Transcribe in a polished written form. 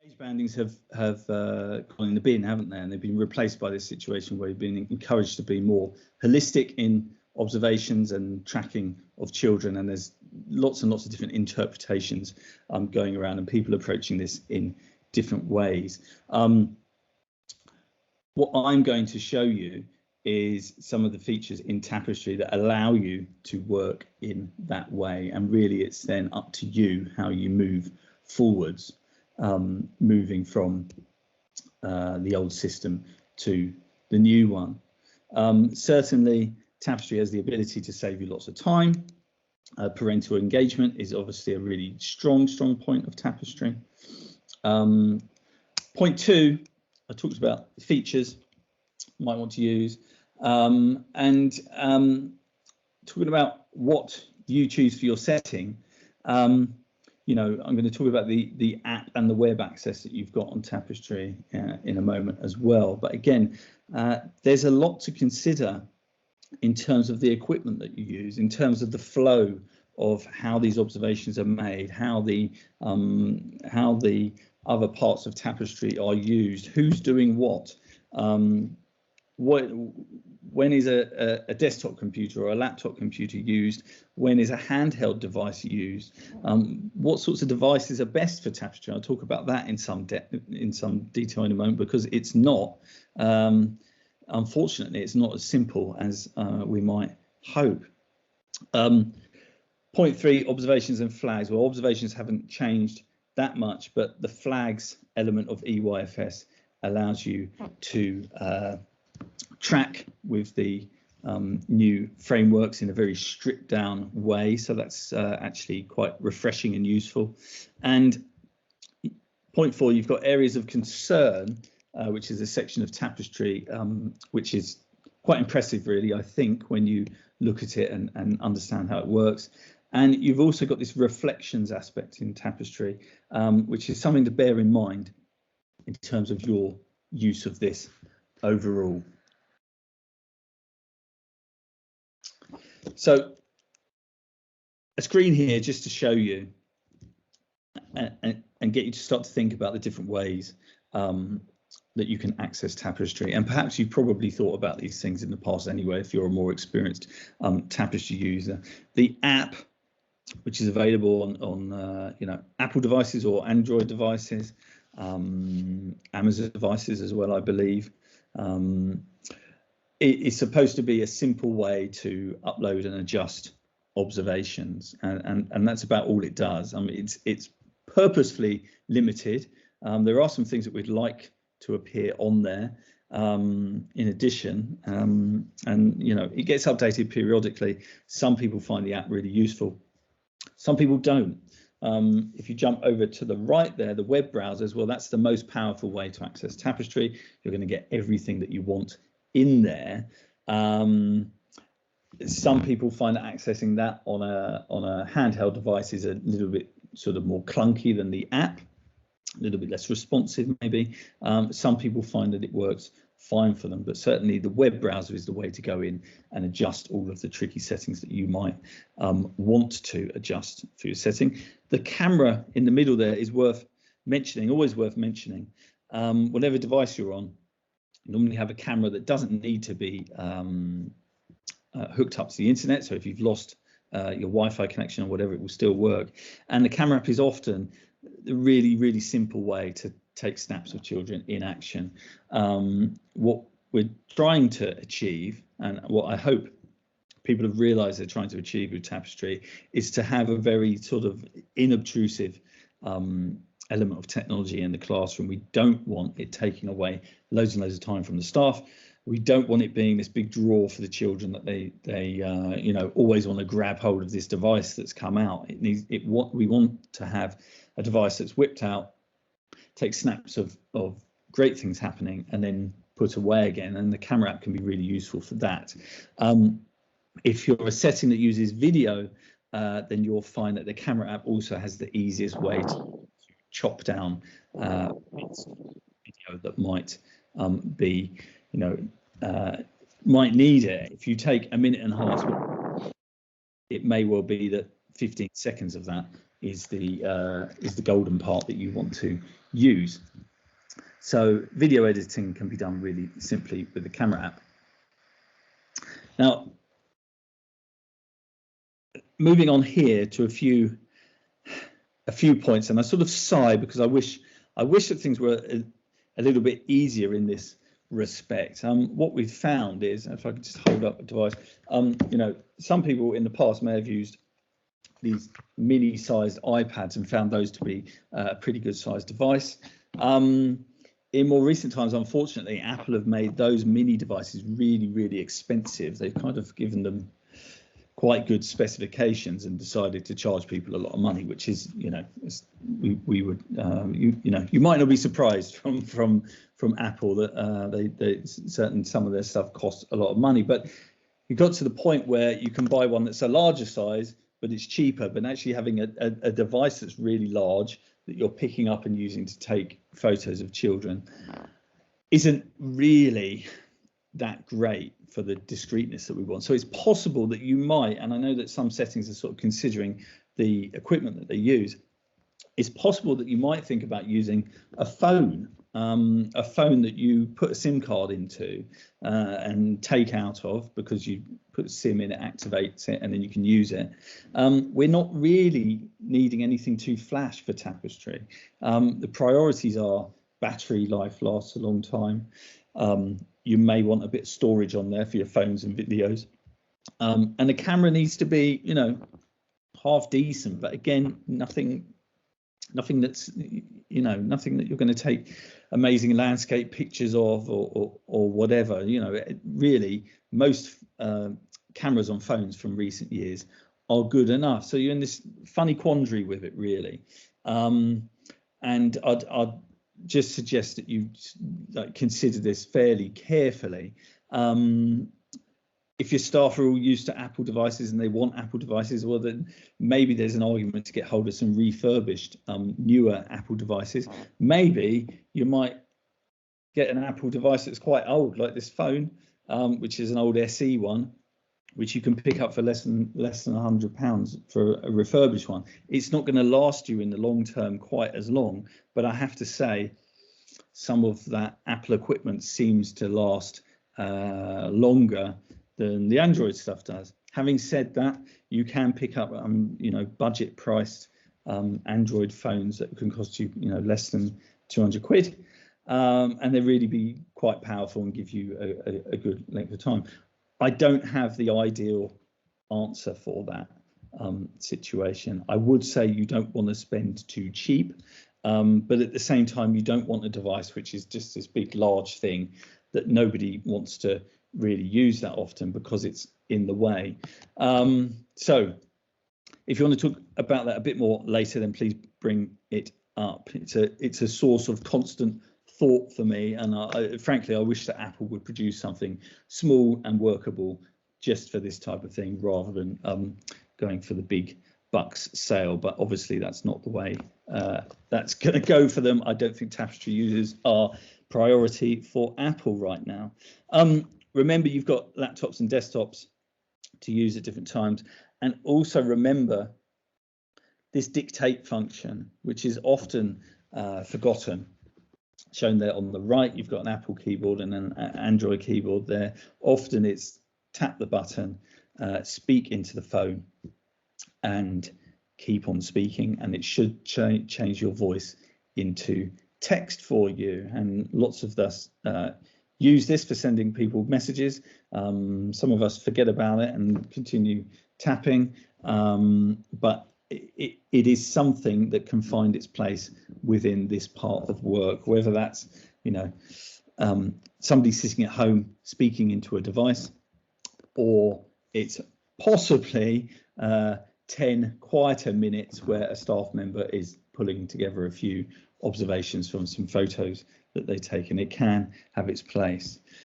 Age bandings have gone in the bin, haven't they? And they've been replaced by this situation where you've been encouraged to be more holistic in observations and tracking of children. And there's lots and lots of different interpretations going around, and people approaching this in different ways. What I'm going to show you is some of the features in Tapestry that allow you to work in that way. And really, it's then up to you how you move forwards. Moving from the old system to the new one. Certainly, Tapestry has the ability to save you lots of time. Parental engagement is obviously a really strong point of Tapestry. Point 2, I talked about the features you might want to use, and talking about what you choose for your setting. You know, I'm going to talk about the app and the web access that you've got on Tapestry in a moment as well. But again, there's a lot to consider in terms of the equipment that you use, in terms of the flow of how these observations are made, how the other parts of Tapestry are used, who's doing what when is a desktop computer or a laptop computer used, when is a handheld device used, what sorts of devices are best for Tapestry. I'll talk about that in some detail in a moment, because it's not, unfortunately, it's not as simple as we might hope. Point 3, observations and flags. Well, observations haven't changed that much, but the flags element of EYFS allows you to track with the new frameworks in a very stripped down way. So that's actually quite refreshing and useful. And point 4, you've got areas of concern, which is a section of Tapestry, which is quite impressive, really, I think, when you look at it and understand how it works. And you've also got this reflections aspect in Tapestry, which is something to bear in mind in terms of your use of this overall. So a screen here just to show you and get you to start to think about the different ways that you can access Tapestry. And perhaps you've probably thought about these things in the past anyway, if you're a more experienced Tapestry user. The app, which is available on you know, Apple devices or Android devices, Amazon devices as well, I believe. It is supposed to be a simple way to upload and adjust observations, and that's about all it does. I mean, it's purposefully limited. There are some things that we'd like to appear on there in addition, and you know, it gets updated periodically. Some people find the app really useful, some people don't. If you jump over to the right there, the web browsers, well, that's the most powerful way to access Tapestry. You're going to get everything that you want in there. Some people find that accessing that on a handheld device is a little bit sort of more clunky than the app, a little bit less responsive maybe. Some people find that it works fine for them, but certainly the web browser is the way to go in and adjust all of the tricky settings that you might want to adjust for your setting. The camera in the middle there is worth mentioning, always worth mentioning. Whatever device you're on, you normally have a camera that doesn't need to be hooked up to the internet. So if you've lost your Wi-Fi connection or whatever, it will still work. And the camera app is often a really simple way to take snaps of children in action. What we're trying to achieve, and what I hope people have realized they're trying to achieve with Tapestry, is to have a very sort of inobtrusive element of technology in the classroom. We don't want it taking away loads and loads of time from the staff. We don't want it being this big draw for the children that they you know, always want to grab hold of this device that's come out. We want to have a device that's whipped out, take snaps of great things happening, and then put away again. And the camera app can be really useful for that. If you're a setting that uses video, then you'll find that the camera app also has the easiest way to chop down bits of video that might be, you know, might need it. If you take a minute and a half, it may well be that 15 seconds of that is the golden part that you want to use. So video editing can be done really simply with the camera app. Now, moving on here to a few points, and I sort of sigh because I wish that things were a little bit easier in this respect. What we've found is, if I could just hold up a device, you know, some people in the past may have used these mini-sized iPads and found those to be a pretty good sized device. In more recent times, unfortunately, Apple have made those mini devices really, really expensive. They've kind of given them quite good specifications and decided to charge people a lot of money, which is, you know, we would, you know, you might not be surprised from Apple that they certain some of their stuff costs a lot of money. But you got to the point where you can buy one that's a larger size, but it's cheaper. But actually having a device that's really large that you're picking up and using to take photos of children isn't really that great for the discreteness that we want. So it's possible that you might, and I know that some settings are sort of considering the equipment that they use, it's possible that you might think about using a phone that you put a SIM card into and take out of, because you put a SIM in, it activates it, and then you can use it. We're not really needing anything too flash for Tapestry. The priorities are battery life lasts a long time. You may want a bit of storage on there for your phones and videos. And the camera needs to be, you know, half decent, but again, nothing that's, you know, nothing that you're going to take amazing landscape pictures of or whatever. You know, really most cameras on phones from recent years are good enough. So you're in this funny quandary with it, really. And I'd just suggest that you consider this fairly carefully. If your staff are all used to Apple devices and they want Apple devices, well, then maybe there's an argument to get hold of some refurbished, newer Apple devices. Maybe you might get an Apple device that's quite old, like this phone, which is an old SE one, which you can pick up for less than £100 for a refurbished one. It's not going to last you in the long term quite as long, but I have to say some of that Apple equipment seems to last longer than the Android stuff does. Having said that, you can pick up you know, budget priced Android phones that can cost you, you know, less than 200 quid, and they really be quite powerful and give you a good length of time. I don't have the ideal answer for that situation. I would say you don't want to spend too cheap, but at the same time, you don't want a device which is just this big, large thing that nobody wants to really use that often because it's in the way. So if you want to talk about that a bit more later, then please bring it up. It's a source of constant thought for me, and frankly, I wish that Apple would produce something small and workable just for this type of thing, rather than going for the big bucks sale. But obviously, that's not the way that's going to go for them. I don't think Tapestry users are priority for Apple right now. Remember, you've got laptops and desktops to use at different times, and also remember this dictate function, which is often forgotten. Shown there on the right, you've got an Apple keyboard and an Android keyboard there. Often it's tap the button, speak into the phone, and keep on speaking, and it should change your voice into text for you. And lots of us use this for sending people messages. Some of us forget about it and continue tapping, but it is something that can find its place within this part of work, whether that's, you know, somebody sitting at home speaking into a device, or it's possibly 10 quieter minutes where a staff member is pulling together a few observations from some photos that they take, and it can have its place.